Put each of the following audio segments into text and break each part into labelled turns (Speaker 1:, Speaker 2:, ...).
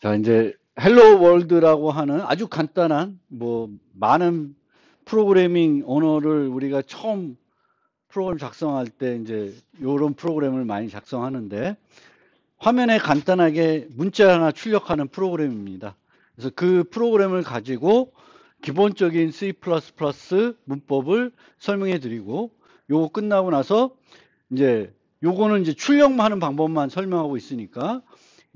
Speaker 1: 자, 이제 헬로 월드라고 하는 아주 간단한 많은 프로그래밍 언어를 우리가 처음 프로그램 작성할 때 이제 요런 프로그램을 많이 작성하는데 화면에 간단하게 문자 하나 출력하는 프로그램입니다. 그래서 그 프로그램을 가지고 기본적인 C++ 문법을 설명해 드리고 요거 끝나고 나서 이제 요거는 이제 출력만 하는 방법만 설명하고 있으니까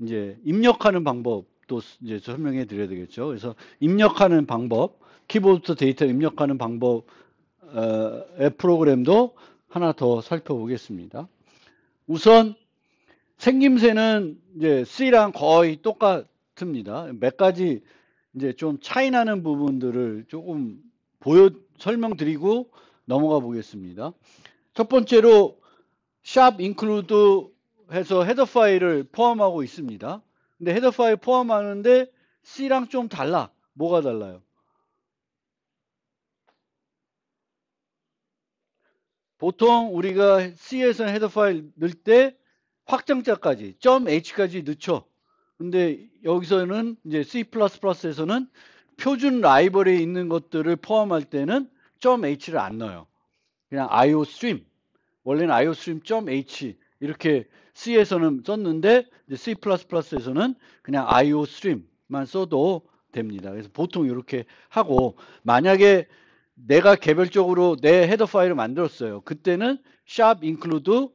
Speaker 1: 이제 입력하는 방법도 이제 설명해 드려야 되겠죠. 그래서 입력하는 방법, 키보드 데이터 입력하는 방법의 프로그램도 하나 더 살펴보겠습니다. 우선 생김새는 이제 C랑 거의 똑같습니다. 몇 가지 이제 좀 차이 나는 부분들을 조금 설명드리고 넘어가 보겠습니다. 첫 번째로 샵 include 해서 헤더 파일을 포함하고 있습니다. 근데 헤더 파일 포함하는데 C랑 좀 달라. 뭐가 달라요? 보통 우리가 C에서 헤더 파일 넣을 때 확장자까지 .h까지 넣죠. 근데 여기서는 이제 C++에서는 표준 라이벌에 있는 것들을 포함할 때는 .h를 안 넣어요. 그냥 iostream. 원래는 iostream.h 이렇게 C에서는 썼는데 이제 C++에서는 그냥 iostream만 써도 됩니다. 그래서 보통 이렇게 하고 만약에 내가 개별적으로 내 헤더 파일을 만들었어요. 그때는 샵 include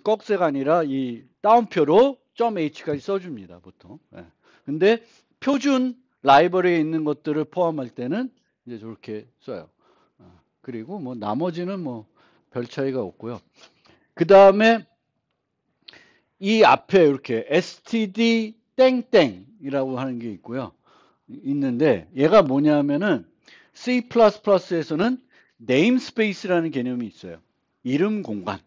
Speaker 1: 꺽쇠가 아니라 이 따옴표로 .h까지 써줍니다. 보통. 예. 근데 표준 라이브러리에 있는 것들을 포함할 때는 이제 저렇게 써요. 그리고 뭐 나머지는 뭐 별 차이가 없고요. 그 다음에 이 앞에 이렇게 std 땡땡이라고 하는 게 있고요. 있는데 얘가 뭐냐면은 C++에서는 네임스페이스라는 개념이 있어요. 이름 공간.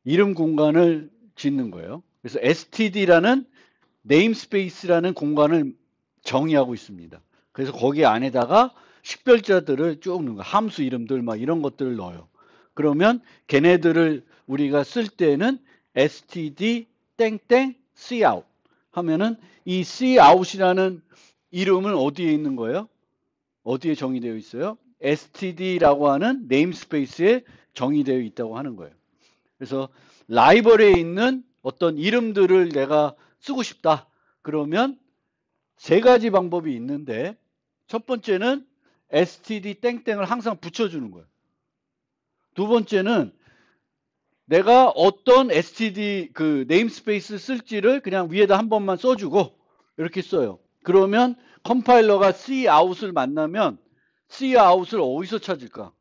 Speaker 1: 이름 공간을 짓는 거예요. 그래서 std라는 네임스페이스라는 공간을 정의하고 있습니다. 그래서 거기 안에다가 식별자들을 쭉 넣는 거예요. 함수 이름들 막 이런 것들을 넣어요. 그러면 걔네들을 우리가 쓸 때는 std 땡땡 cout 하면은 이 cout이라는 이름은 어디에 있는 거예요? 어디에 정의되어 있어요? std라고 하는 네임스페이스에 정의되어 있다고 하는 거예요. 그래서 라이벌에 있는 어떤 이름들을 내가 쓰고 싶다. 그러면 세 가지 방법이 있는데 첫 번째는 std 땡땡을 항상 붙여주는 거예요. 두 번째는 내가 어떤 std 그 네임스페이스 쓸지를 그냥 위에다 한 번만 써주고 이렇게 써요. 그러면 컴파일러가 cout을 만나면 cout을 어디서 찾을까?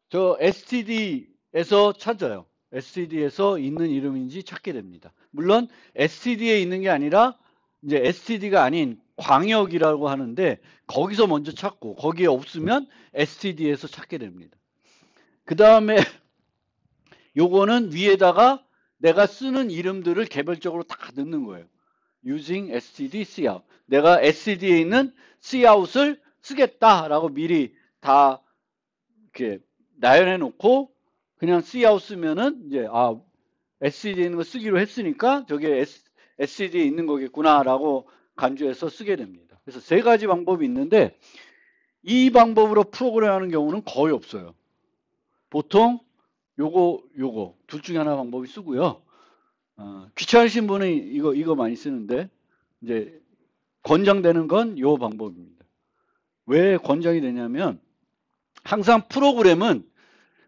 Speaker 1: 저 std에서 찾아요. std에서 있는 이름인지 찾게 됩니다. 물론 std에 있는 게 아니라 이제 std가 아닌 광역이라고 하는데 거기서 먼저 찾고 거기에 없으면 std에서 찾게 됩니다. 그 다음에 요거는 위에다가 내가 쓰는 이름들을 개별적으로 다 넣는 거예요. using std cout. 내가 std에 있는 cout을 쓰겠다라고 미리 다 이렇게 나열해 놓고 그냥 cout 쓰면은 이제 std에 있는 거 쓰기로 했으니까 저게 std에 있는 거겠구나라고 간주해서 쓰게 됩니다. 그래서 세 가지 방법이 있는데 이 방법으로 프로그램하는 경우는 거의 없어요. 보통 요거 둘 중에 하나 방법이 쓰고요. 귀찮으신 분은 이거 많이 쓰는데 이제 권장되는 건 요 방법입니다. 왜 권장이 되냐면 항상 프로그램은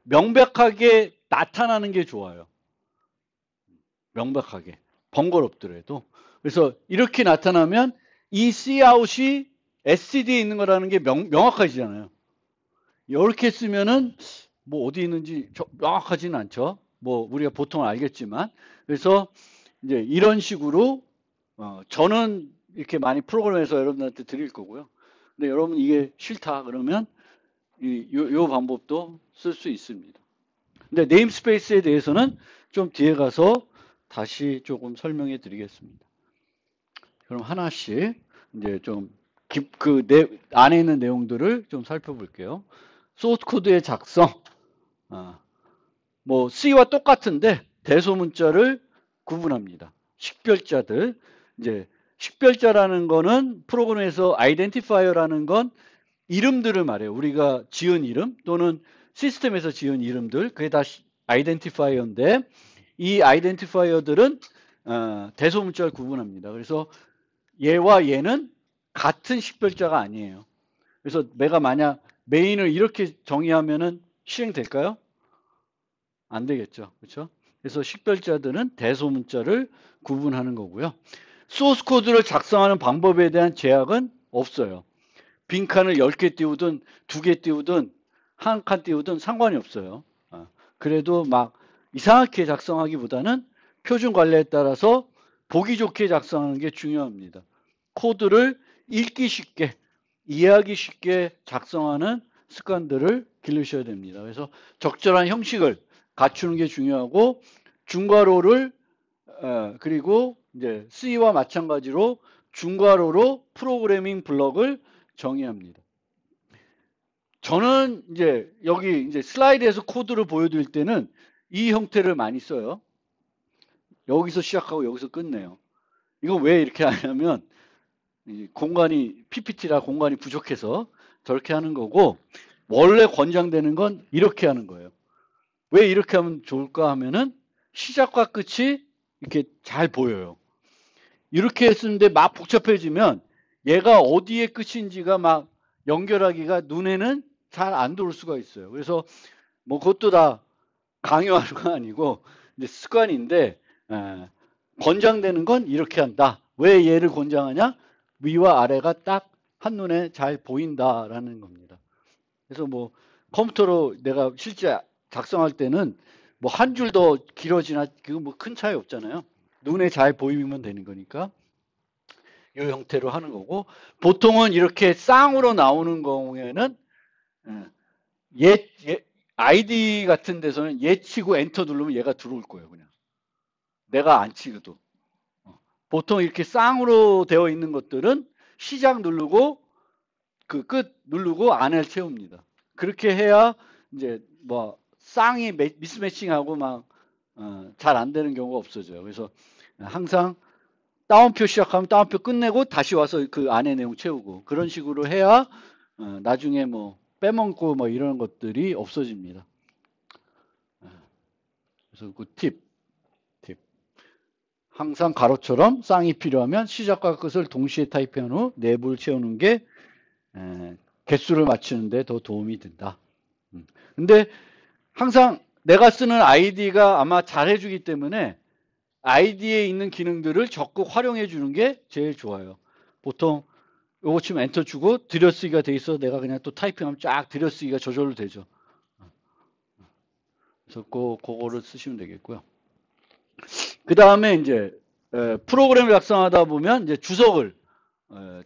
Speaker 1: 명백하게 나타나는 게 좋아요. 명백하게. 번거롭더라도. 그래서 이렇게 나타나면 이 cout이 std에 있는 거라는 게 명확해지잖아요. 이렇게 쓰면은 뭐 어디 있는지 명확하지는 않죠. 뭐 우리가 보통 알겠지만. 그래서 이제 이런 식으로 저는 이렇게 많이 프로그램에서 여러분들한테 드릴 거고요. 근데 여러분 이게 싫다 그러면 요 방법도 쓸 수 있습니다. 근데 네임스페이스에 대해서는 좀 뒤에 가서 다시 조금 설명해 드리겠습니다. 그럼 하나씩 이제 좀 안에 있는 내용들을 좀 살펴볼게요. 소스 코드의 작성. 뭐 C와 똑같은데 대소문자를 구분합니다. 식별자들. 이제 식별자라는 거는 프로그램에서 아이덴티파이어라는 건 이름들을 말해요. 우리가 지은 이름 또는 시스템에서 지은 이름들. 그게 다 아이덴티파이어인데 이 아이덴티파이어들은 대소문자를 구분합니다. 그래서 얘와 얘는 같은 식별자가 아니에요. 그래서 내가 만약 메인을 이렇게 정의하면은 실행될까요? 안 되겠죠. 그렇죠? 그래서 식별자들은 대소문자를 구분하는 거고요. 소스 코드를 작성하는 방법에 대한 제약은 없어요. 빈칸을 10개 띄우든 2개 띄우든 한 칸 띄우든 상관이 없어요. 그래도 막 이상하게 작성하기보다는 표준 관리에 따라서 보기 좋게 작성하는 게 중요합니다. 코드를 읽기 쉽게, 이해하기 쉽게 작성하는 습관들을 기르셔야 됩니다. 그래서 적절한 형식을 갖추는 게 중요하고 중괄호를 그리고 이제 C와 마찬가지로 중괄호로 프로그래밍 블럭을 정의합니다. 저는 이제 여기 이제 슬라이드에서 코드를 보여드릴 때는 이 형태를 많이 써요. 여기서 시작하고 여기서 끝내요. 이거 왜 이렇게 하냐면 공간이 PPT라 공간이 부족해서 저렇게 하는 거고 원래 권장되는 건 이렇게 하는 거예요. 왜 이렇게 하면 좋을까 하면은 시작과 끝이 이렇게 잘 보여요. 이렇게 했는데 막 복잡해지면 얘가 어디에 끝인지가 막 연결하기가 눈에는 잘 안 들어올 수가 있어요. 그래서 뭐 그것도 다 강요하는 건 아니고 이제 습관인데 권장되는 건 이렇게 한다. 왜 얘를 권장하냐? 위와 아래가 딱 한눈에 잘 보인다라는 겁니다. 그래서 뭐 컴퓨터로 내가 실제 작성할 때는 뭐 한 줄 더 길어지나 그거 뭐 큰 차이 없잖아요. 눈에 잘 보이면 되는 거니까 이 형태로 하는 거고 보통은 이렇게 쌍으로 나오는 경우에는 아이디 같은 데서는 얘 치고 엔터 누르면 얘가 들어올 거예요. 그냥 내가 안 치고도 보통 이렇게 쌍으로 되어 있는 것들은 시작 누르고 그 끝 누르고 안을 채웁니다. 그렇게 해야 이제 뭐 쌍이 미스매칭하고 막 잘 안 되는 경우가 없어져요. 그래서 항상 따옴표 시작하면 따옴표 끝내고 다시 와서 그 안에 내용 채우고 그런 식으로 해야 나중에 뭐 빼먹고 뭐 이런 것들이 없어집니다. 그래서 그 팁. 항상 가로처럼 쌍이 필요하면 시작과 끝을 동시에 타입한 후 내부를 채우는 게 개수를 맞추는 데 더 도움이 된다. 근데 항상 내가 쓰는 아이디가 아마 잘해주기 때문에 아이디에 있는 기능들을 적극 활용해 주는 게 제일 좋아요. 보통 요거 치면 엔터 주고 들여쓰기가 돼 있어 내가 그냥 또 타이핑하면 쫙 들여쓰기가 저절로 되죠. 그래서 그거를 쓰시면 되겠고요. 그 다음에 이제 프로그램을 작성하다 보면 이제 주석을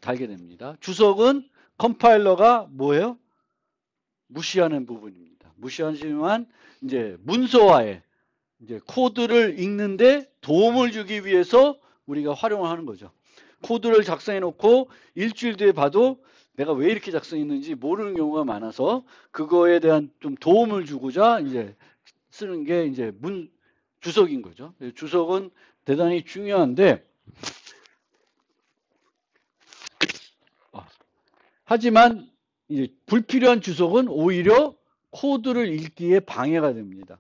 Speaker 1: 달게 됩니다. 주석은 컴파일러가 뭐예요? 무시하는 부분입니다. 무시하지만 이제 문서화에 이제 코드를 읽는데 도움을 주기 위해서 우리가 활용을 하는 거죠. 코드를 작성해 놓고 일주일 뒤에 봐도 내가 왜 이렇게 작성했는지 모르는 경우가 많아서 그거에 대한 좀 도움을 주고자 이제 쓰는 게 이제 주석인 거죠. 주석은 대단히 중요한데 하지만 이제 불필요한 주석은 오히려 코드를 읽기에 방해가 됩니다.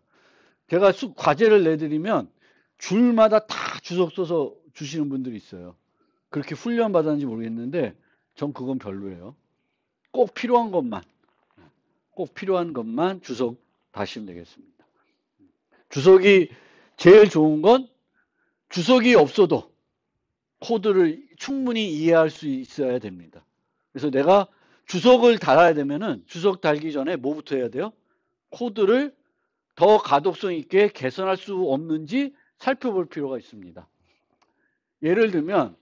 Speaker 1: 제가 과제를 내드리면 줄마다 다 주석 써서 주시는 분들이 있어요. 그렇게 훈련 받았는지 모르겠는데 전 그건 별로예요. 꼭 필요한 것만 주석 다시면 되겠습니다. 주석이 제일 좋은 건 주석이 없어도 코드를 충분히 이해할 수 있어야 됩니다. 그래서 내가 주석을 달아야 되면은 주석 달기 전에 뭐부터 해야 돼요? 코드를 더 가독성 있게 개선할 수 없는지 살펴볼 필요가 있습니다. 예를 들면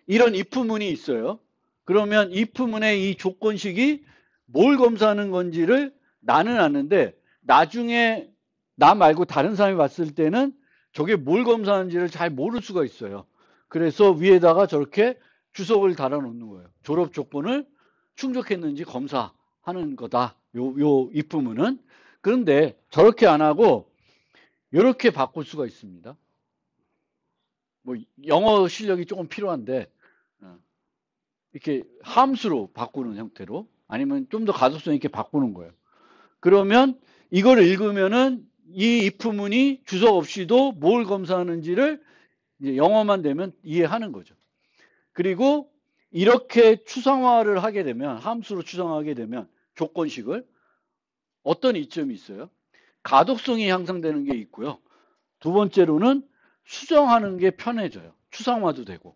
Speaker 1: 이런 if문이 있어요. 그러면 if문의 이 조건식이 뭘 검사하는 건지를 나는 아는데 나중에 나 말고 다른 사람이 봤을 때는 저게 뭘 검사하는지를 잘 모를 수가 있어요. 그래서 위에다가 저렇게 주석을 달아 놓는 거예요. 졸업 조건을 충족했는지 검사하는 거다. 요 if문은. 그런데 저렇게 안 하고 이렇게 바꿀 수가 있습니다. 뭐 영어 실력이 조금 필요한데 이렇게 함수로 바꾸는 형태로 아니면 좀 더 가독성 있게 바꾸는 거예요. 그러면 이걸 읽으면은 이 if문이 주석 없이도 뭘 검사하는지를 이제 영어만 되면 이해하는 거죠. 그리고 이렇게 추상화를 하게 되면 함수로 추상화하게 되면 조건식을 어떤 이점이 있어요? 가독성이 향상되는 게 있고요. 두 번째로는 수정하는 게 편해져요. 추상화도 되고.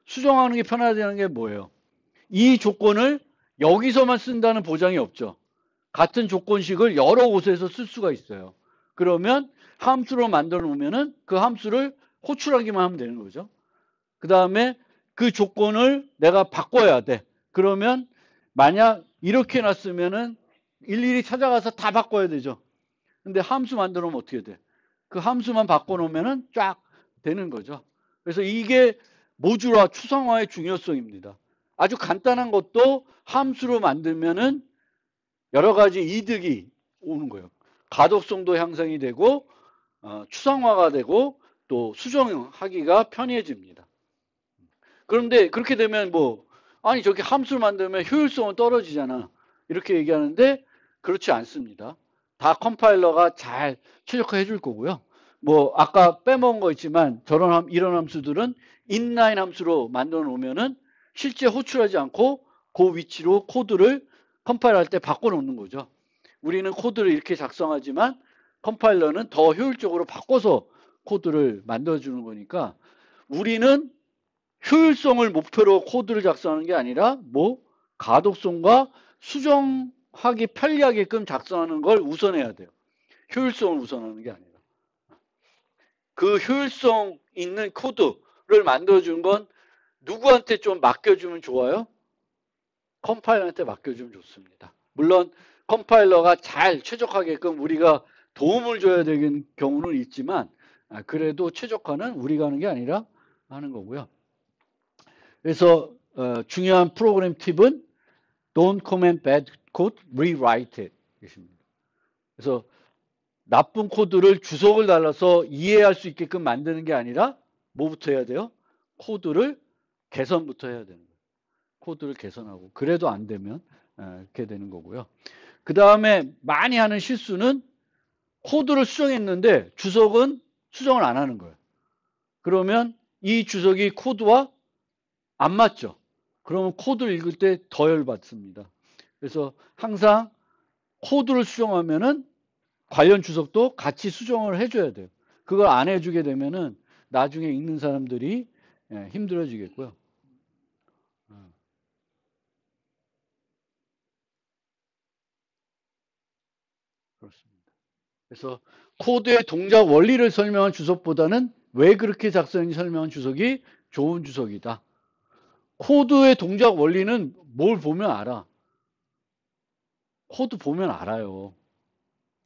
Speaker 1: 수정하는 게 편해지는 게 뭐예요? 이 조건을 여기서만 쓴다는 보장이 없죠. 같은 조건식을 여러 곳에서 쓸 수가 있어요. 그러면 함수로 만들어 놓으면은 그 함수를 호출하기만 하면 되는 거죠. 그 다음에 그 조건을 내가 바꿔야 돼. 그러면 만약 이렇게 놨으면은 일일이 찾아가서 다 바꿔야 되죠. 근데 함수 만들어 놓으면 어떻게 돼? 그 함수만 바꿔놓으면은 쫙 되는 거죠. 그래서 이게 모듈화, 추상화의 중요성입니다. 아주 간단한 것도 함수로 만들면은 여러 가지 이득이 오는 거예요. 가독성도 향상이 되고 추상화가 되고 또 수정하기가 편해집니다. 그런데 그렇게 되면 뭐 아니 저렇게 함수를 만들면 효율성은 떨어지잖아. 이렇게 얘기하는데 그렇지 않습니다. 다 컴파일러가 잘 최적화해 줄 거고요. 뭐 아까 빼먹은 거 있지만 저런 이런 함수들은 인라인 함수로 만들어 놓으면은 실제 호출하지 않고 그 위치로 코드를 컴파일할 때 바꿔 놓는 거죠. 우리는 코드를 이렇게 작성하지만 컴파일러는 더 효율적으로 바꿔서 코드를 만들어 주는 거니까 우리는 효율성을 목표로 코드를 작성하는 게 아니라 뭐 가독성과 수정하기 편리하게끔 작성하는 걸 우선해야 돼요. 효율성을 우선하는 게 아니라. 그 효율성 있는 코드를 만들어주는 건 누구한테 좀 맡겨주면 좋아요? 컴파일러한테 맡겨주면 좋습니다. 물론 컴파일러가 잘 최적화하게끔 우리가 도움을 줘야 되는 경우는 있지만 그래도 최적화는 우리가 하는 게 아니라 하는 거고요. 그래서 중요한 프로그램 팁은 Don't comment bad code, rewrite it. 그래서 나쁜 코드를 주석을 달라서 이해할 수 있게끔 만드는 게 아니라 뭐부터 해야 돼요? 코드를 개선부터 해야 되는 거예요. 코드를 개선하고 그래도 안 되면 이렇게 되는 거고요. 그 다음에 많이 하는 실수는 코드를 수정했는데 주석은 수정을 안 하는 거예요. 그러면 이 주석이 코드와 안 맞죠. 그러면 코드를 읽을 때 더 열받습니다. 그래서 항상 코드를 수정하면은 관련 주석도 같이 수정을 해줘야 돼요. 그걸 안 해주게 되면은 나중에 읽는 사람들이 힘들어지겠고요. 그렇습니다. 그래서 코드의 동작 원리를 설명한 주석보다는 왜 그렇게 작성했는지 설명한 주석이 좋은 주석이다. 코드의 동작 원리는 뭘 보면 알아. 코드 보면 알아요.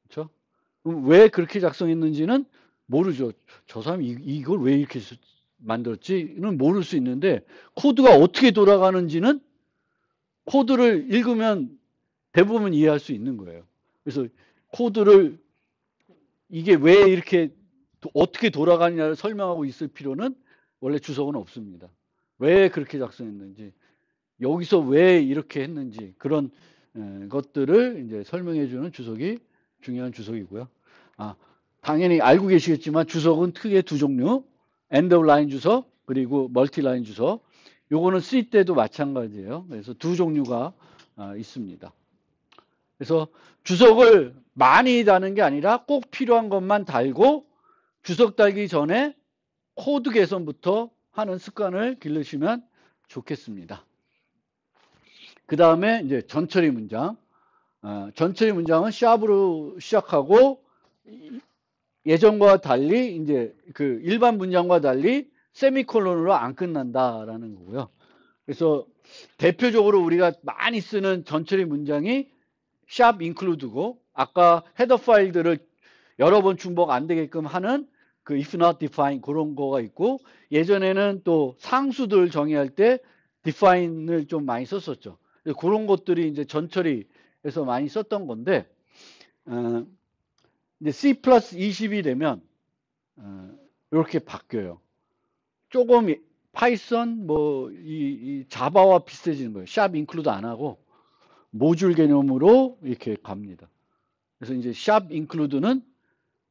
Speaker 1: 그렇죠? 그럼 왜 그렇게 작성했는지는 모르죠. 저 사람이 이걸 왜 이렇게 만들었지는 모를 수 있는데 코드가 어떻게 돌아가는지는 코드를 읽으면 대부분 이해할 수 있는 거예요. 그래서 코드를 이게 왜 이렇게 어떻게 돌아가느냐를 설명하고 있을 필요는 원래 주석은 없습니다. 왜 그렇게 작성했는지 여기서 왜 이렇게 했는지 그런 것들을 이제 설명해 주는 주석이 중요한 주석이고요. 당연히 알고 계시겠지만 주석은 크게 두 종류, 엔드 오브 라인 주석 그리고 멀티 라인 주석. 요거는 C 때도 마찬가지예요. 그래서 두 종류가 있습니다. 그래서 주석을 많이 다는 게 아니라 꼭 필요한 것만 달고 주석 달기 전에 코드 개선부터 하는 습관을 기르시면 좋겠습니다. 그 다음에 이제 전처리 문장. 전처리 문장은 샵으로 시작하고 예전과 달리 이제 그 일반 문장과 달리 세미콜론으로 안 끝난다라는 거고요. 그래서 대표적으로 우리가 많이 쓰는 전처리 문장이 샵 인클루드고 아까 헤더 파일들을 여러 번 중복 안 되게끔 하는 그 if not define 그런 거가 있고 예전에는 또 상수들 정의할 때 define을 좀 많이 썼었죠. 그런 것들이 이제 전처리에서 많이 썼던 건데 이제 C 플러스 20이 되면 이렇게 바뀌어요. 조금 파이썬 이 자바와 비슷해지는 거예요. 샵 인클루드 안 하고 모듈 개념으로 이렇게 갑니다. 그래서 이제 샵 인클루드는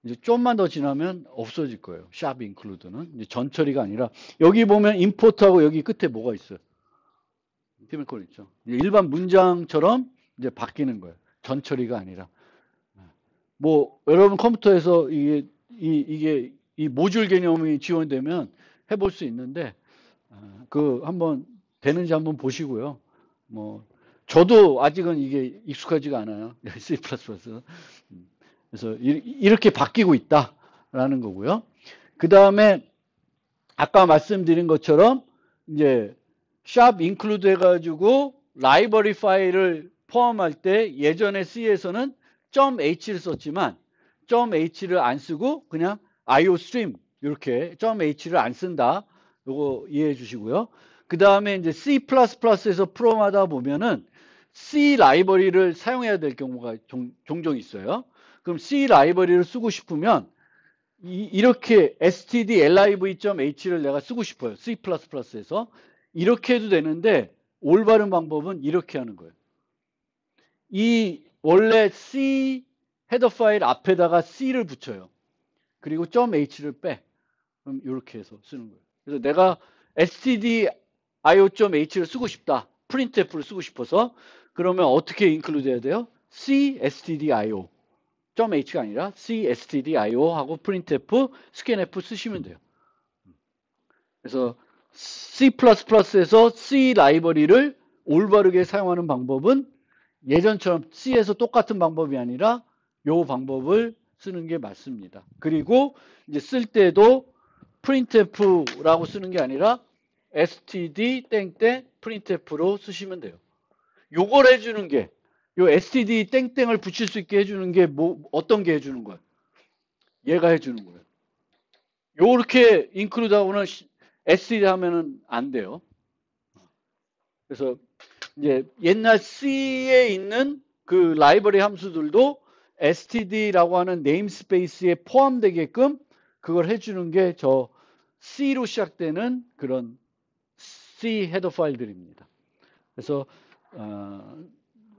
Speaker 1: 이제 좀만 더 지나면 없어질 거예요. 샵 인클루드는 이제 전 처리가 아니라 여기 보면 임포트하고 여기 끝에 뭐가 있어요? 티밀콜 있죠. 일반 문장처럼 이제 바뀌는 거예요. 전 처리가 아니라. 여러분 컴퓨터에서 이게 이 모듈 개념이 지원되면 해볼 수 있는데 한번 되는지 한번 보시고요. 저도 아직은 이게 익숙하지가 않아요. C++. 그래서 이렇게 바뀌고 있다라는 거고요. 그 다음에 아까 말씀드린 것처럼 이제 샵 인클루드 해가지고 라이브러리 파일을 포함할 때 예전에 C에서는 .h를 썼지만 .h를 안 쓰고 그냥 iostream 이렇게 .h를 안 쓴다. 요거 이해해 주시고요. 그 다음에 이제 C++에서 프롬하다 보면은 C 라이브러리를 사용해야 될 경우가 종종 있어요. 그럼 C 라이브러리를 쓰고 싶으면 이렇게 stdliv.h를 내가 쓰고 싶어요. C++에서. 이렇게 해도 되는데 올바른 방법은 이렇게 하는 거예요. 이 원래 C 헤더 파일 앞에다가 C를 붙여요. 그리고 .h를 빼. 그럼 이렇게 해서 쓰는 거예요. 그래서 내가 stdio.h를 쓰고 싶다. printf를 쓰고 싶어서 그러면 어떻게 인클루드 해야 돼요? C stdio. .h가 아니라 C stdio 하고 printf, scanf 쓰시면 돼요. 그래서 C++에서 C 라이브러리를 올바르게 사용하는 방법은 예전처럼 C에서 똑같은 방법이 아니라 요 방법을 쓰는 게 맞습니다. 그리고 이제 쓸 때도 printf라고 쓰는 게 아니라 std printf로 쓰시면 돼요. 요걸 해주는 게 요 std 땡땡을 붙일 수 있게 해주는 게 어떤 게 해주는 거예요? 얘가 해주는 거예요. 요렇게 인클루드하고는 std 하면은 안 돼요. 그래서 이제 옛날 C에 있는 그 라이브러리 함수들도 std라고 하는 네임스페이스에 포함되게끔 그걸 해주는 게 저 C로 시작되는 그런 C 헤더 파일들입니다. 그래서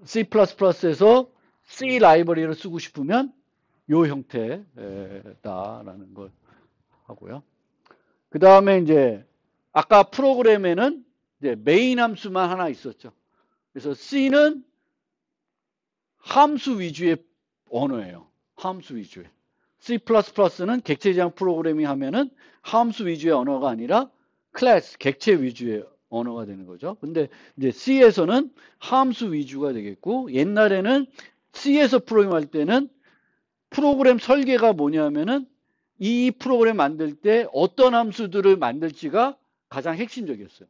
Speaker 1: C++에서 C 라이브러리를 쓰고 싶으면 요 형태다라는 걸 하고요. 그 다음에 이제 아까 프로그램에는 이제 메인 함수만 하나 있었죠. 그래서 C는 함수 위주의 언어예요. 함수 위주의. C++는 객체 지향 프로그래밍 하면은 함수 위주의 언어가 아니라 클래스, 객체 위주의 언어가 되는 거죠. 근데 이제 C에서는 함수 위주가 되겠고, 옛날에는 C에서 프로그램할 때는 프로그램 설계가 뭐냐면은 이 프로그램 만들 때 어떤 함수들을 만들지가 가장 핵심적이었어요.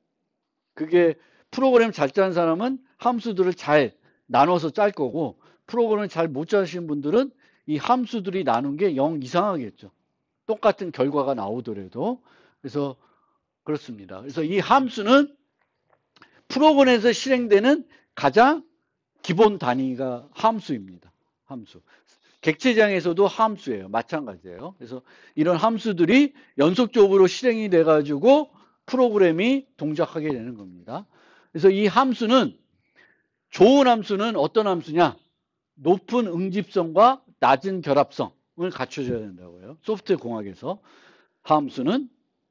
Speaker 1: 그게 프로그램 잘 짜는 사람은 함수들을 잘 나눠서 짤 거고, 프로그램을 잘 못 짜시는 분들은 이 함수들이 나눈 게 영 이상하겠죠. 똑같은 결과가 나오더라도. 그래서 그렇습니다. 그래서 이 함수는 프로그램에서 실행되는 가장 기본 단위가 함수입니다. 함수. 객체지향에서도 함수예요. 마찬가지예요. 그래서 이런 함수들이 연속적으로 실행이 돼가지고 프로그램이 동작하게 되는 겁니다. 그래서 이 함수는 좋은 함수는 어떤 함수냐? 높은 응집성과 낮은 결합성을 갖춰줘야 된다고요. 소프트웨어 공학에서 함수는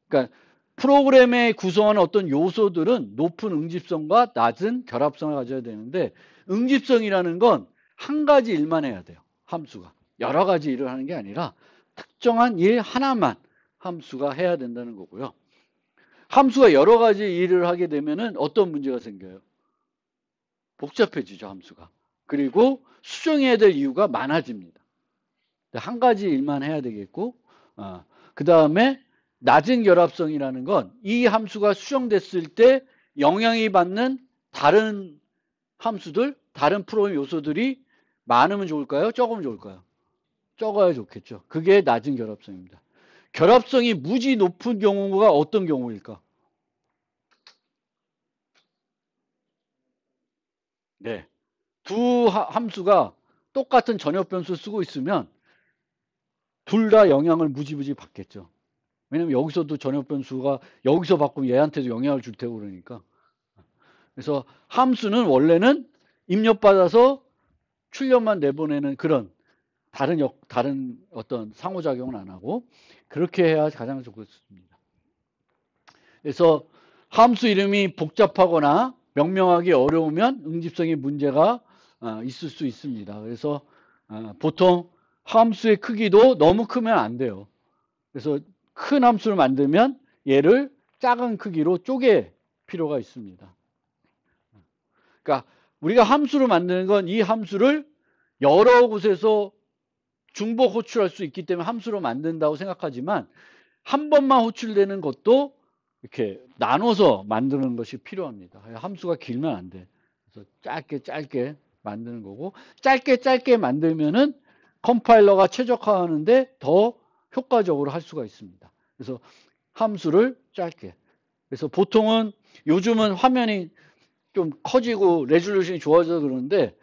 Speaker 1: 그러니까 프로그램에 구성하는 어떤 요소들은 높은 응집성과 낮은 결합성을 가져야 되는데 응집성이라는 건 한 가지 일만 해야 돼요. 함수가. 여러 가지 일을 하는 게 아니라 특정한 일 하나만 함수가 해야 된다는 거고요. 함수가 여러 가지 일을 하게 되면은 어떤 문제가 생겨요? 복잡해지죠, 함수가. 그리고 수정해야 될 이유가 많아집니다. 한 가지 일만 해야 되겠고, 그 다음에 낮은 결합성이라는 건 이 함수가 수정됐을 때 영향이 받는 다른 함수들, 다른 프로그램 요소들이 많으면 좋을까요? 적으면 좋을까요? 적어야 좋겠죠. 그게 낮은 결합성입니다. 결합성이 무지 높은 경우가 어떤 경우일까? 네. 두 함수가 똑같은 전역 변수 쓰고 있으면 둘 다 영향을 무지무지 받겠죠. 왜냐면 여기서도 전역 변수가 여기서 바꾸면 얘한테도 영향을 줄 테고 그러니까. 그래서 함수는 원래는 입력받아서 출력만 내보내는 그런 다른 어떤 상호작용은 안 하고 그렇게 해야 가장 좋겠습니다. 그래서 함수 이름이 복잡하거나 명명하기 어려우면 응집성의 문제가 있을 수 있습니다. 그래서 보통 함수의 크기도 너무 크면 안 돼요. 그래서 큰 함수를 만들면 얘를 작은 크기로 쪼개 필요가 있습니다. 그러니까 우리가 함수를 만드는 건 이 함수를 여러 곳에서 중복 호출할 수 있기 때문에 함수로 만든다고 생각하지만 한 번만 호출되는 것도 이렇게 나눠서 만드는 것이 필요합니다. 함수가 길면 안 돼. 그래서 짧게 만드는 거고 짧게 만들면은 컴파일러가 최적화하는데 더 효과적으로 할 수가 있습니다. 그래서 함수를 짧게. 그래서 보통은 요즘은 화면이 좀 커지고 레졸루션이 좋아져서 그러는데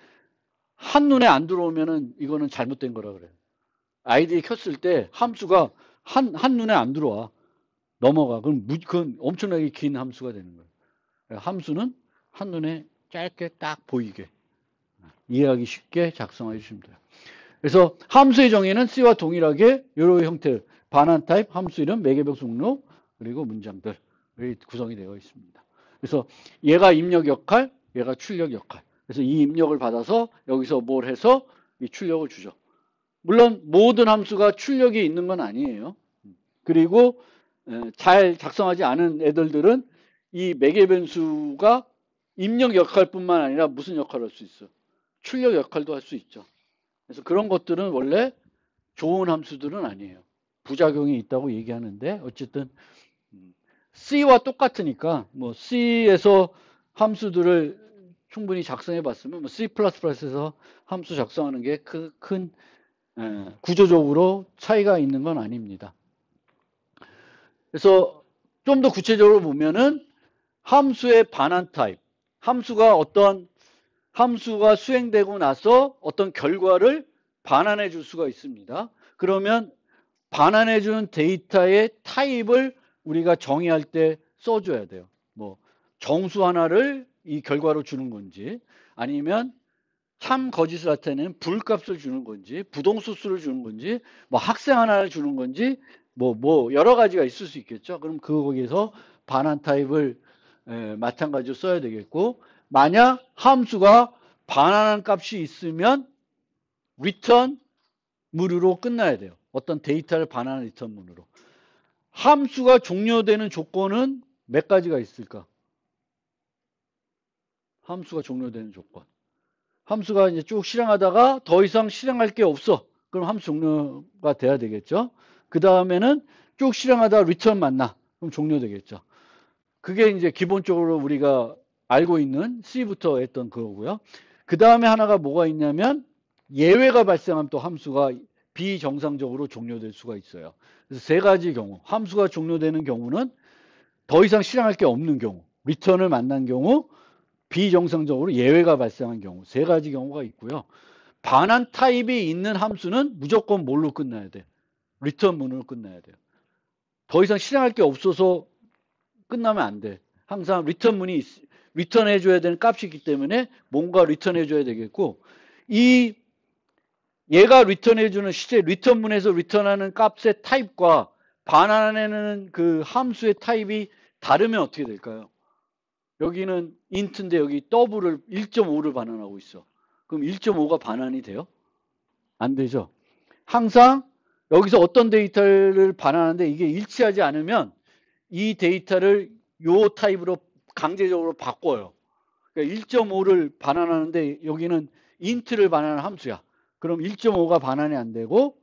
Speaker 1: 한눈에 안 들어오면은 이거는 잘못된 거라 그래요. 아이디 켰을 때 함수가 한눈에 안 들어와. 넘어가. 그건 엄청나게 긴 함수가 되는 거예요. 함수는 한눈에 짧게 딱 보이게 이해하기 쉽게 작성해 주시면 돼요. 그래서 함수의 정의는 C와 동일하게 여러 형태 반환 타입, 함수 이름, 매개별 목록 그리고 문장들이 구성이 되어 있습니다. 그래서 얘가 입력 역할, 얘가 출력 역할. 그래서 이 입력을 받아서 여기서 뭘 해서 이 출력을 주죠. 물론 모든 함수가 출력이 있는 건 아니에요. 그리고 잘 작성하지 않은 애들은 이 매개변수가 입력 역할뿐만 아니라 무슨 역할을 할 수 있어? 출력 역할도 할 수 있죠. 그래서 그런 것들은 원래 좋은 함수들은 아니에요. 부작용이 있다고 얘기하는데 어쨌든 C와 똑같으니까 뭐 C에서 함수들을 충분히 작성해 봤으면 뭐 C++에서 함수 작성하는 게 큰 구조적으로 차이가 있는 건 아닙니다. 그래서 좀 더 구체적으로 보면은 함수의 반환 타입, 함수가 수행되고 나서 어떤 결과를 반환해 줄 수가 있습니다. 그러면 반환해 주는 데이터의 타입을 우리가 정의할 때 써줘야 돼요. 뭐 정수 하나를 이 결과로 주는 건지 아니면 참 거짓을 나타내는 불값을 주는 건지 부동수수를 주는 건지 뭐 학생 하나를 주는 건지 뭐 여러 가지가 있을 수 있겠죠. 그럼 거기에서 반환 타입을 마찬가지로 써야 되겠고 만약 함수가 반환한 값이 있으면 return 문으로 끝나야 돼요. 어떤 데이터를 반환한 return 문으로. 함수가 종료되는 조건은 몇 가지가 있을까? 함수가 종료되는 조건. 함수가 이제 쭉 실행하다가 더 이상 실행할 게 없어. 그럼 함수 종료가 돼야 되겠죠. 그 다음에는 쭉 실행하다가 return 만나. 그럼 종료되겠죠. 그게 이제 기본적으로 우리가 알고 있는 C부터 했던 그거고요. 그 다음에 하나가 뭐가 있냐면 예외가 발생하면 또 함수가 비정상적으로 종료될 수가 있어요. 그래서 세 가지 경우. 함수가 종료되는 경우는 더 이상 실행할 게 없는 경우, return을 만난 경우, 비정상적으로 예외가 발생한 경우 세 가지 경우가 있고요. 반환 타입이 있는 함수는 무조건 뭘로 끝나야 돼? return 문으로 끝나야 돼요. 더 이상 실행할 게 없어서 끝나면 안 돼. 항상 return 문이 return 해줘야 되는 값이 있기 때문에 뭔가 return 해줘야 되겠고 얘가 return 해주는 실제 return 문에서 return하는 값의 타입과 반환하는 그 함수의 타입이 다르면 어떻게 될까요? 여기는 int인데 여기 double을 1.5를 반환하고 있어. 그럼 1.5가 반환이 돼요? 안 되죠. 항상 여기서 어떤 데이터를 반환하는데 이게 일치하지 않으면 이 데이터를 요 타입으로 강제적으로 바꿔요. 그러니까 1.5를 반환하는데 여기는 int를 반환하는 함수야. 그럼 1.5가 반환이 안 되고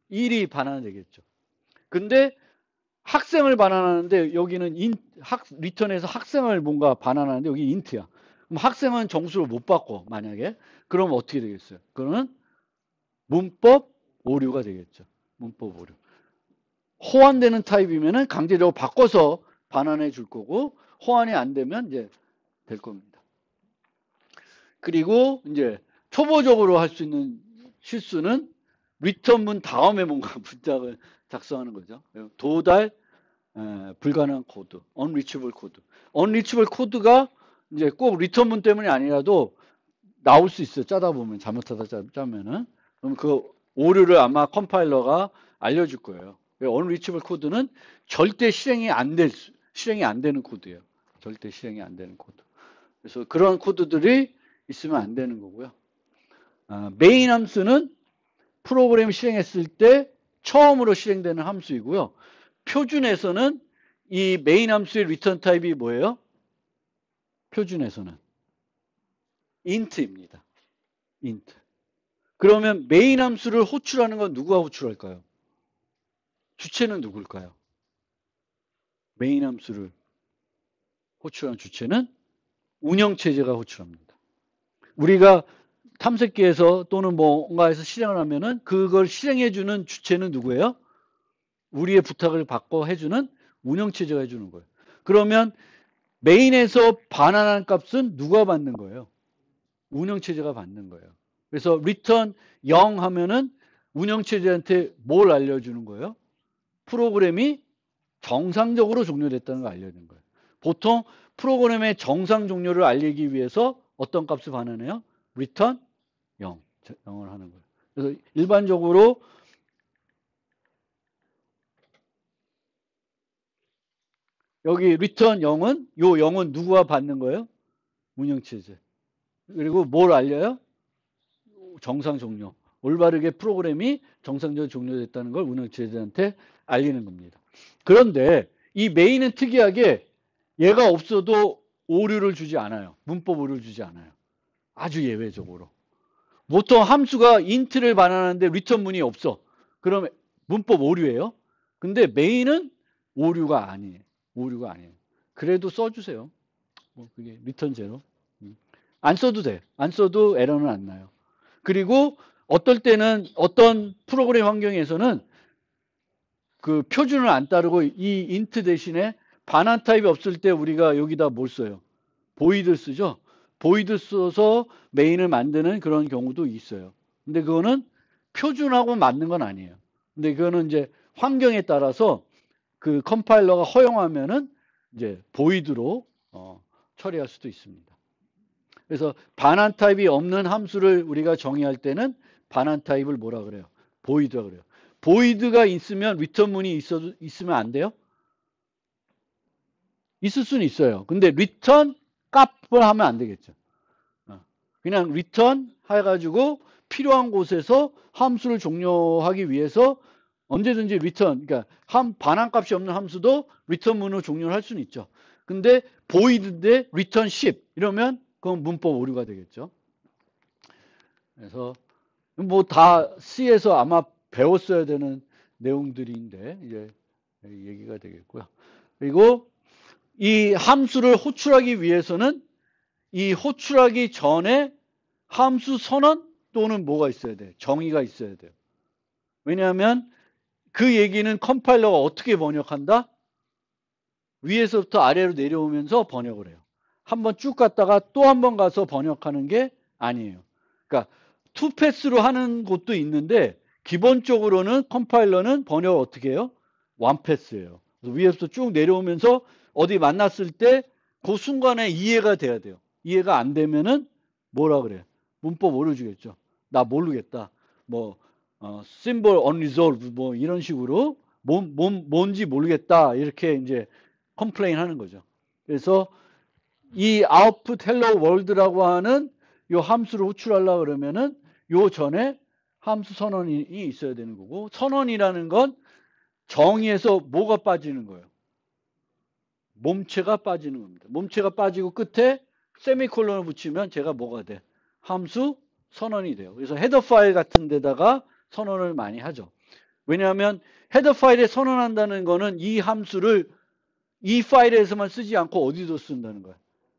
Speaker 1: 1이 반환이 되겠죠. 근데 학생을 반환하는데 여기는 리턴에서 학생을 뭔가 반환하는데 여기 int야. 그럼 학생은 정수를 못 바꿔 만약에. 그럼 어떻게 되겠어요? 그거는 문법 오류가 되겠죠. 문법 오류. 호환되는 타입이면은 강제적으로 바꿔서 반환해 줄 거고 호환이 안 되면 이제 될 겁니다. 그리고 이제 초보적으로 할 수 있는 실수는 리턴 문 다음에 뭔가 문장을 작성하는 거죠. 도달 불가능한 코드, unreachable 코드. unreachable 코드가 이제 꼭 리턴문 때문이 아니라도 나올 수 있어요. 짜다 보면, 잘못하다 짜면은. 그럼 그 오류를 아마 컴파일러가 알려줄 거예요. unreachable 코드는 절대 실행이 안 되는 코드예요. 절대 실행이 안 되는 코드. 그래서 그런 코드들이 있으면 안 되는 거고요. 메인 함수는 프로그램 실행했을 때 처음으로 실행되는 함수이고요. 표준에서는 이 메인 함수의 리턴 타입이 뭐예요? 표준에서는 int입니다. int. 그러면 메인 함수를 호출하는 건 누가 호출할까요? 주체는 누굴까요? 메인 함수를 호출하는 주체는 운영체제가 호출합니다. 우리가 탐색기에서 또는 뭔가에서 실행을 하면은 그걸 실행해주는 주체는 누구예요? 우리의 부탁을 받고 해주는 운영체제가 해주는 거예요. 그러면 메인에서 반환한 값은 누가 받는 거예요? 운영체제가 받는 거예요. 그래서 return 0 하면은 운영체제한테 뭘 알려주는 거예요? 프로그램이 정상적으로 종료됐다는 걸 알려주는 거예요. 보통 프로그램의 정상 종료를 알리기 위해서 어떤 값을 반환해요? return 0, 0을 하는 거예요. 그래서 일반적으로 여기 return 0은 요 0은 누구가 받는 거예요? 운영체제. 그리고 뭘 알려요? 정상 종료. 올바르게 프로그램이 정상적으로 종료됐다는 걸 운영체제한테 알리는 겁니다. 그런데 이 메인은 특이하게 얘가 없어도 오류를 주지 않아요. 문법 오류를 주지 않아요. 아주 예외적으로. 보통 함수가 int를 반환하는데 리턴 문이 없어. 그러면 문법 오류예요. 근데 메인은 오류가 아니에요. 오류가 아니에요. 그래도 써주세요. 그게 리턴 제로. 안 써도 돼. 안 써도 에러는 안 나요. 그리고 어떨 때는 어떤 프로그램 환경에서는 그 표준을 안 따르고 이 int 대신에 반환 타입이 없을 때 우리가 여기다 뭘 써요? 보이드 쓰죠? 보이드 써서 메인을 만드는 그런 경우도 있어요. 근데 그거는 표준하고 맞는 건 아니에요. 근데 그거는 이제 환경에 따라서 그 컴파일러가 허용하면은 이제 보이드로 처리할 수도 있습니다. 그래서 반환 타입이 없는 함수를 우리가 정의할 때는 반환 타입을 뭐라 그래요? 보이드라 그래요. 보이드가 있으면 리턴문이 있으면 안 돼요? 있을 수는 있어요. 근데 리턴 값을 하면 안 되겠죠. 그냥 리턴 해가지고 필요한 곳에서 함수를 종료하기 위해서 언제든지 리턴, 그러니까 반환 값이 없는 함수도 리턴문으로 종료를 할 수는 있죠. 근데 보이드인데 리턴 10 이러면 그건 문법 오류가 되겠죠. 그래서 뭐 다 C에서 아마 배웠어야 되는 내용들인데 이제 얘기가 되겠고요. 그리고 이 함수를 호출하기 위해서는 이 호출하기 전에 함수 선언 또는 뭐가 있어야 돼요? 정의가 있어야 돼요. 왜냐하면 그 얘기는 컴파일러가 어떻게 번역한다? 위에서부터 아래로 내려오면서 번역을 해요. 한번 쭉 갔다가 또 한 번 가서 번역하는 게 아니에요. 그러니까 투패스로 하는 곳도 있는데 기본적으로는 컴파일러는 번역을 어떻게 해요? 원패스예요. 위에서부터 쭉 내려오면서 어디 만났을 때 그 순간에 이해가 돼야 돼요. 이해가 안 되면은 뭐라 그래요? 문법 오류 주겠죠. 나 모르겠다. 뭐 symbol unresolved 뭐 이런 식으로 뭔지 모르겠다 이렇게 이제 컴플레인 하는 거죠. 그래서 이 output hello world라고 하는 요 함수를 호출하려고 그러면은 요 전에 함수 선언이 있어야 되는 거고, 선언이라는 건 정의에서 뭐가 빠지는 거예요? 몸체가 빠지는 겁니다. 몸체가 빠지고 끝에 세미콜론을 붙이면 제가 뭐가 돼? 함수 선언이 돼요. 그래서 헤더 파일 같은 데다가 선언을 많이 하죠. 왜냐하면 헤더 파일에 선언한다는 거는 이 함수를 이 파일에서만 쓰지 않고 어디도 쓴다는 거예요.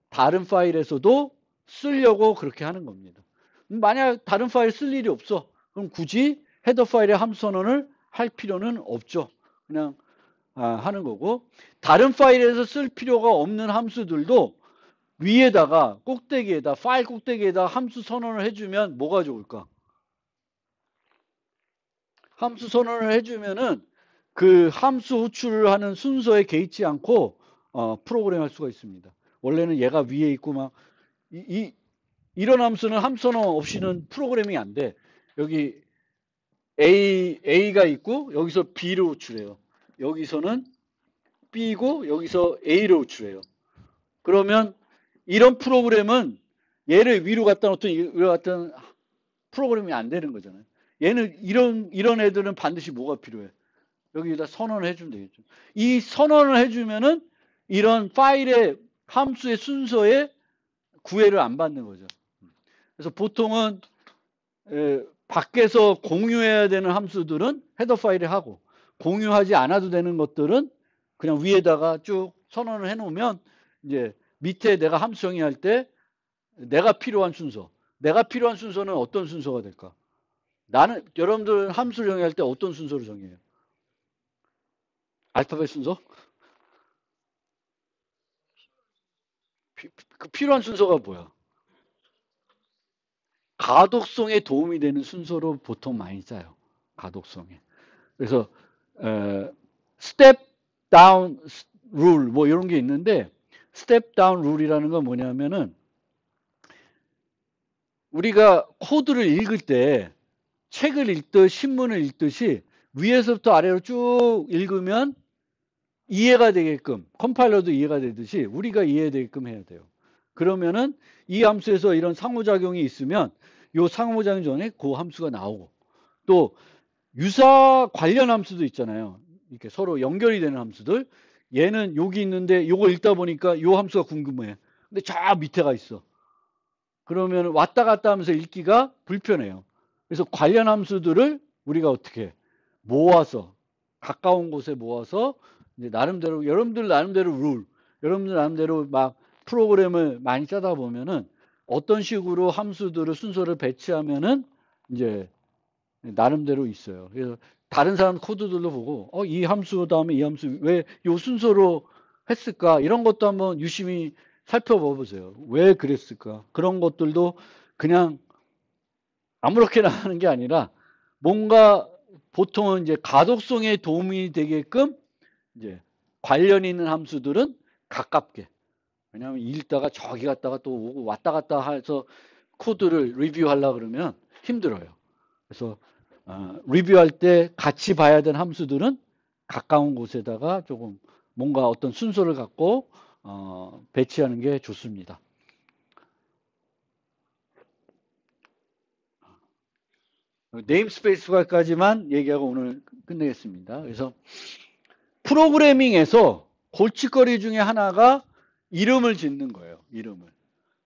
Speaker 1: 다른 파일에서도 쓰려고 그렇게 하는 겁니다. 만약 다른 파일 쓸 일이 없어. 그럼 굳이 헤더 파일에 함수 선언을 할 필요는 없죠. 그냥 하는 거고, 다른 파일에서 쓸 필요가 없는 함수들도 위에다가 꼭대기에다 파일 꼭대기에다 함수 선언을 해주면 뭐가 좋을까? 함수 선언을 해주면은 그 함수 호출을 하는 순서에 개의치 않고 프로그램할 수가 있습니다. 원래는 얘가 위에 있고 막 이런 함수는 함수 선언 없이는 프로그래밍이 안 돼. 여기 A가 있고 여기서 B를 호출해요. 여기서는 B고 여기서 A를 호출해요. 그러면 이런 프로그램은 얘를 위로 갖다 놓든 위로 갖다 놓든 프로그램이 안 되는 거잖아요. 얘는 이런 애들은 반드시 뭐가 필요해? 여기다 선언을 해주면 되겠죠. 이 선언을 해주면은 이런 파일의 함수의 순서에 구애를 안 받는 거죠. 그래서 보통은 밖에서 공유해야 되는 함수들은 헤더 파일에 하고 공유하지 않아도 되는 것들은 그냥 위에다가 쭉 선언을 해놓으면 이제 밑에 내가 함수 정의할 때 내가 필요한 순서는 어떤 순서가 될까? 여러분들 함수를 정의할 때 어떤 순서로 정의해요? 알파벳 순서? 그 필요한 순서가 뭐야? 가독성에 도움이 되는 순서로 보통 많이 짜요. 가독성에. 그래서 스텝 다운 룰 뭐 이런 게 있는데 스텝 다운 룰이라는 건 뭐냐면은 우리가 코드를 읽을 때 책을 읽듯 신문을 읽듯이 위에서부터 아래로 쭉 읽으면 이해가 되게끔 컴파일러도 이해가 되듯이 우리가 이해되게끔 해야 돼요. 그러면은 이 함수에서 이런 상호작용이 있으면 이 상호작용 전에 그 함수가 나오고 또 유사 관련 함수도 있잖아요. 이렇게 서로 연결이 되는 함수들. 얘는 여기 있는데 요거 읽다 보니까 요 함수가 궁금해. 근데 저 밑에가 있어. 그러면 왔다 갔다 하면서 읽기가 불편해요. 그래서 관련 함수들을 우리가 어떻게 모아서 가까운 곳에 모아서 이제 나름대로 여러분들 나름대로 여러분들 나름대로 막 프로그램을 많이 짜다 보면은 어떤 식으로 함수들을 순서를 배치하면은 이제 나름대로 있어요. 그래서 다른 사람 코드들도 보고 이 함수 다음에 이 함수 왜 이 순서로 했을까 이런 것도 한번 유심히 살펴봐 보세요. 왜 그랬을까? 그런 것들도 그냥 아무렇게나 하는 게 아니라 뭔가 보통은 이제 가독성에 도움이 되게끔 이제 관련 있는 함수들은 가깝게. 왜냐하면 읽다가 저기 갔다가 또 오고 왔다 갔다 해서 코드를 리뷰하려고 그러면 힘들어요. 그래서 리뷰할 때 같이 봐야 되는 함수들은 가까운 곳에다가 조금 뭔가 어떤 순서를 갖고 배치하는 게 좋습니다. 네임스페이스까지만 얘기하고 오늘 끝내겠습니다. 그래서 프로그래밍에서 골칫거리 중에 하나가 이름을 짓는 거예요. 이름을.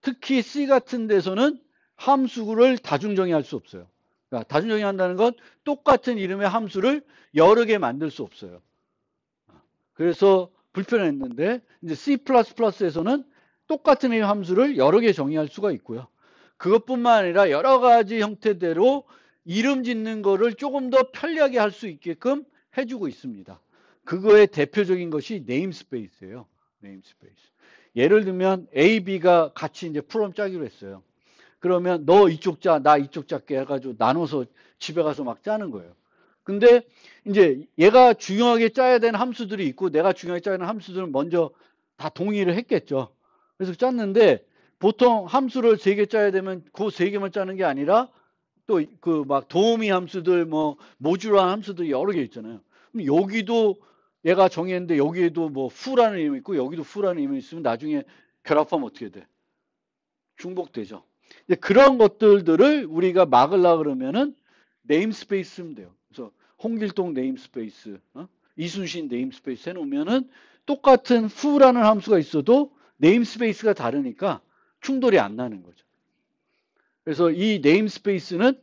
Speaker 1: 특히 C 같은 데서는 함수를 다중정의할 수 없어요. 그러니까 다중정의한다는 건 똑같은 이름의 함수를 여러 개 만들 수 없어요. 그래서 불편했는데 이제 C++에서는 똑같은 이름 함수를 여러 개 정의할 수가 있고요. 그것뿐만 아니라 여러 가지 형태대로 이름 짓는 거를 조금 더 편리하게 할 수 있게끔 해주고 있습니다. 그거의 대표적인 것이 네임스페이스예요. 네임스페이스. 예를 들면 A, B가 같이 이제 프로그램 짜기로 했어요. 그러면 너 이쪽 짜, 나 이쪽 짰게 해가지고 나눠서 집에 가서 막 짜는 거예요. 근데 이제 얘가 중요하게 짜야 되는 함수들이 있고 내가 중요하게 짜야 되는 함수들은 먼저 다 동의를 했겠죠. 그래서 짰는데 보통 함수를 3개 짜야 되면 그 3개만 짜는 게 아니라 또 그 막 도우미 함수들 뭐 모듈한 함수들이 여러 개 있잖아요. 그럼 여기도 얘가 정했는데 여기에도 뭐 fu라는 이름이 있고 여기도 fu라는 이름이 있으면 나중에 결합하면 어떻게 돼? 중복되죠. 그런 것들을 우리가 막으려고 그러면은 네임스페이스 쓰면 돼요. 그래서 홍길동 네임스페이스, 이순신 네임스페이스 해놓으면은 똑같은 fu라는 함수가 있어도 네임스페이스가 다르니까 충돌이 안 나는 거죠. 그래서 이 네임스페이스는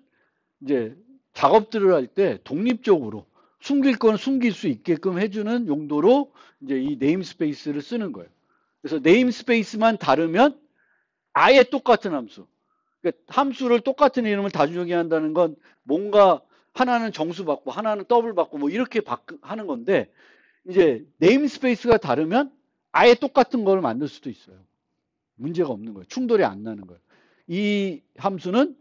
Speaker 1: 이제 작업들을 할 때 독립적으로 숨길 건 숨길 수 있게끔 해주는 용도로 이제 이 네임스페이스를 쓰는 거예요. 그래서 네임스페이스만 다르면 아예 똑같은 함수. 그러니까 함수를 똑같은 이름을 다중정의한다는 건 뭔가 하나는 정수 받고 하나는 더블 받고 뭐 이렇게 하는 건데 이제 네임스페이스가 다르면 아예 똑같은 걸 만들 수도 있어요. 문제가 없는 거예요. 충돌이 안 나는 거예요. 이 함수는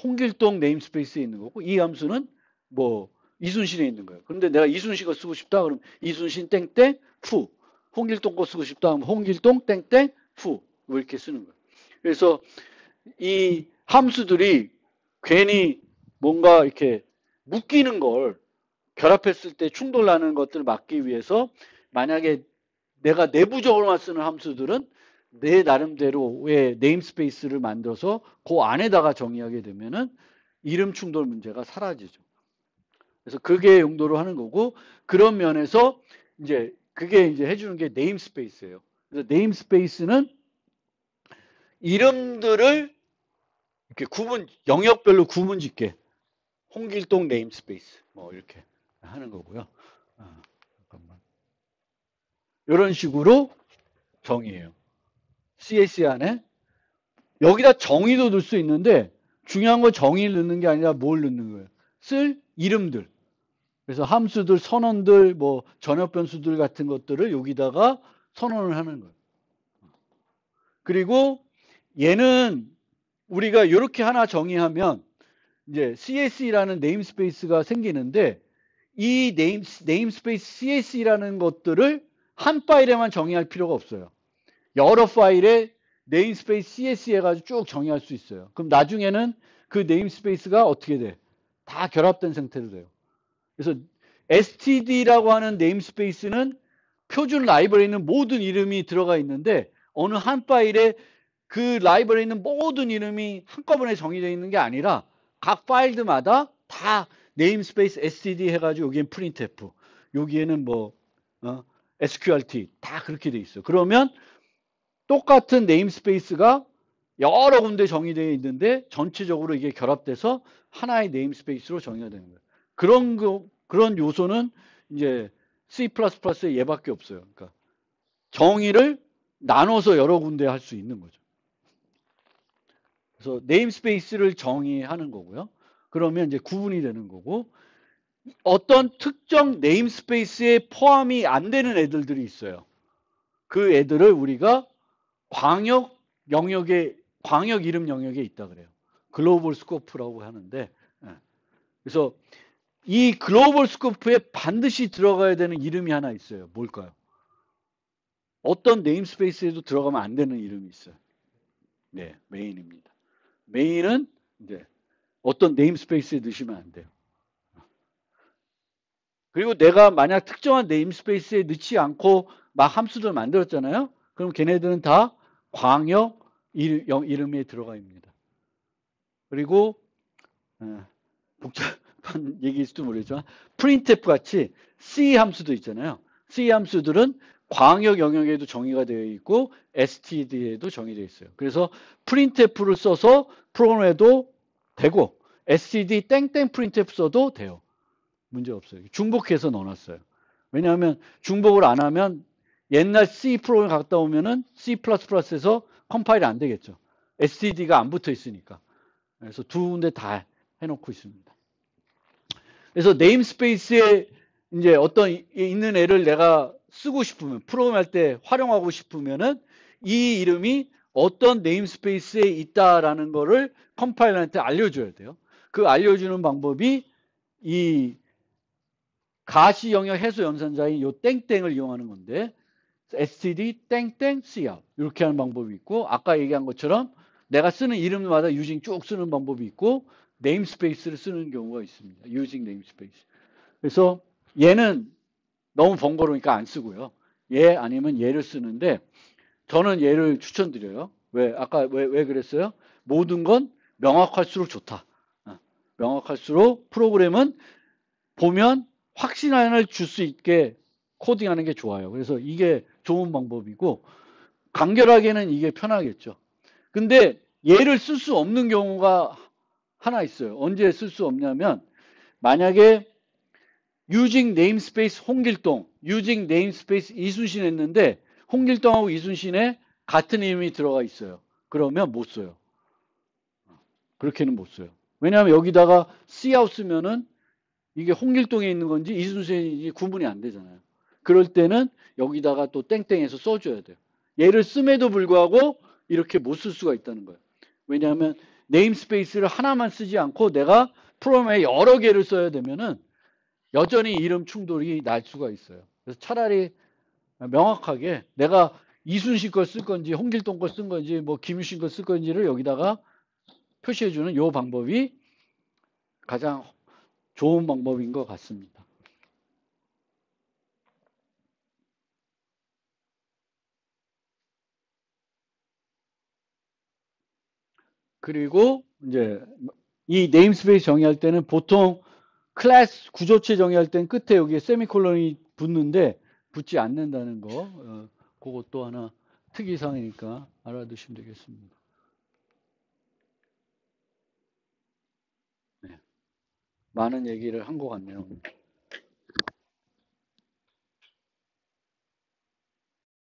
Speaker 1: 홍길동 네임스페이스에 있는 거고 이 함수는 뭐 이순신에 있는 거예요. 그런데 내가 이순신 거 쓰고 싶다 그러면 이순신 땡땡 푸. 홍길동 거 쓰고 싶다 하면 홍길동 땡땡 푸. 이렇게 쓰는 거예요. 그래서 이 함수들이 괜히 뭔가 이렇게 묶이는 걸 결합했을 때 충돌 나는 것들을 막기 위해서 만약에 내가 내부적으로만 쓰는 함수들은 내 나름대로의 네임스페이스를 만들어서 그 안에다가 정의하게 되면은 이름 충돌 문제가 사라지죠. 그래서 그게 용도로 하는 거고, 그런 면에서 이제 그게 이제 해주는 게 네임스페이스예요. 그래서 네임스페이스는 이름들을 이렇게 영역별로 구분 짓게 홍길동 네임스페이스 뭐 이렇게 하는 거고요. 잠깐만. 이런 식으로 정의해요. CSS 안에 여기다 정의도 넣을 수 있는데 중요한 건 정의를 넣는 게 아니라 뭘 넣는 거예요. 쓸 이름들. 그래서 함수들, 선언들, 뭐 전역 변수들 같은 것들을 여기다가 선언을 하는 거예요. 그리고 얘는 우리가 이렇게 하나 정의하면 이제 CSE라는 네임스페이스가 생기는데 이 네임스페이스 CSE라는 것들을 한 파일에만 정의할 필요가 없어요. 여러 파일에 네임스페이스 CSE 해가지고 쭉 정의할 수 있어요. 그럼 나중에는 그 네임스페이스가 어떻게 돼? 다 결합된 상태로 돼요. 그래서 std라고 하는 네임스페이스는 표준 라이브러리에 있는 모든 이름이 들어가 있는데 어느 한 파일에 그 라이브러리에 있는 모든 이름이 한꺼번에 정의되어 있는 게 아니라 각 파일들마다 다 네임스페이스 std 해가지고 여기엔 printf, 여기에는 뭐 sqrt 다 그렇게 돼 있어요. 그러면 똑같은 네임스페이스가 여러 군데 정의되어 있는데 전체적으로 이게 결합돼서 하나의 네임스페이스로 정의가 되는 거예요. 그런 요소는 이제 C++에 얘밖에 없어요. 그러니까 정의를 나눠서 여러 군데 할 수 있는 거죠. 그래서 네임스페이스를 정의하는 거고요. 그러면 이제 구분이 되는 거고, 어떤 특정 네임스페이스에 포함이 안 되는 애들이 있어요. 그 애들을 우리가 광역 이름 영역에 있다 그래요. 글로벌 스코프라고 하는데, 그래서 이 글로벌 스코프에 반드시 들어가야 되는 이름이 하나 있어요. 뭘까요? 어떤 네임스페이스에도 들어가면 안 되는 이름이 있어요. 네, 메인입니다. 메인은 이제 어떤 네임스페이스에 넣으시면 안 돼요. 그리고 내가 만약 특정한 네임스페이스에 넣지 않고 막 함수들 만들었잖아요. 그럼 걔네들은 다 광역 이름에 들어가 있습니다. 그리고 복잡한 얘기일지도 모르겠지만 printf 같이 C 함수도 있잖아요. C 함수들은 광역 영역에도 정의가 되어 있고 std에도 정의되어 있어요. 그래서 printf를 써서 프로그램에도 되고 std 땡땡 printf 써도 돼요. 문제 없어요. 중복해서 넣어놨어요. 왜냐하면 중복을 안 하면 옛날 C 프로그램 갔다 오면은 C++에서 컴파일이 안 되겠죠. std가 안 붙어 있으니까. 그래서 두 군데 다 해놓고 있습니다. 그래서 네임스페이스에 이제 어떤 있는 애를 내가 쓰고 싶으면, 프로그램 할 때 활용하고 싶으면은 이 이름이 어떤 네임스페이스에 있다라는 거를 컴파일러한테 알려줘야 돼요. 그 알려주는 방법이 이 가시 영역 해소 연산자인 요 땡땡을 이용하는 건데, std 땡땡 cout 이렇게 하는 방법이 있고, 아까 얘기한 것처럼 내가 쓰는 이름마다 using 쭉 쓰는 방법이 있고, 네임스페이스를 쓰는 경우가 있습니다. using 네임스페이스. 그래서 얘는 너무 번거로우니까 안 쓰고요. 얘 아니면 얘를 쓰는데, 저는 얘를 추천드려요. 왜 그랬어요? 모든 건 명확할수록 좋다. 명확할수록 프로그램은 보면 확신을 줄 수 있게 코딩하는 게 좋아요. 그래서 이게 좋은 방법이고, 간결하게는 이게 편하겠죠. 근데 얘를 쓸 수 없는 경우가 하나 있어요. 언제 쓸 수 없냐면, 만약에 using namespace 홍길동, using namespace 이순신 했는데 홍길동하고 이순신에 같은 이름이 들어가 있어요. 그러면 못 써요. 그렇게는 못 써요. 왜냐하면 여기다가 cout 쓰면은 이게 홍길동에 있는 건지 이순신인지 구분이 안 되잖아요. 그럴 때는 여기다가 또 땡땡해서 써줘야 돼요. 얘를 씀에도 불구하고 이렇게 못 쓸 수가 있다는 거예요. 왜냐하면 네임스페이스를 하나만 쓰지 않고 내가 프로그램에 여러 개를 써야 되면은 여전히 이름 충돌이 날 수가 있어요. 그래서 차라리 명확하게 내가 이순신 걸 쓸 건지 홍길동 걸 쓴 건지 뭐 김유신 걸 쓸 건지를 여기다가 표시해주는 요 방법이 가장 좋은 방법인 것 같습니다. 그리고 이제 이 네임스페이스 정의할 때는 보통 클래스 구조체 정의할 때는 끝에 여기에 세미콜론이 붙는데 붙지 않는다는 거, 그것도 하나 특이사항이니까 알아두시면 되겠습니다. 네, 많은 얘기를 한 것 같네요.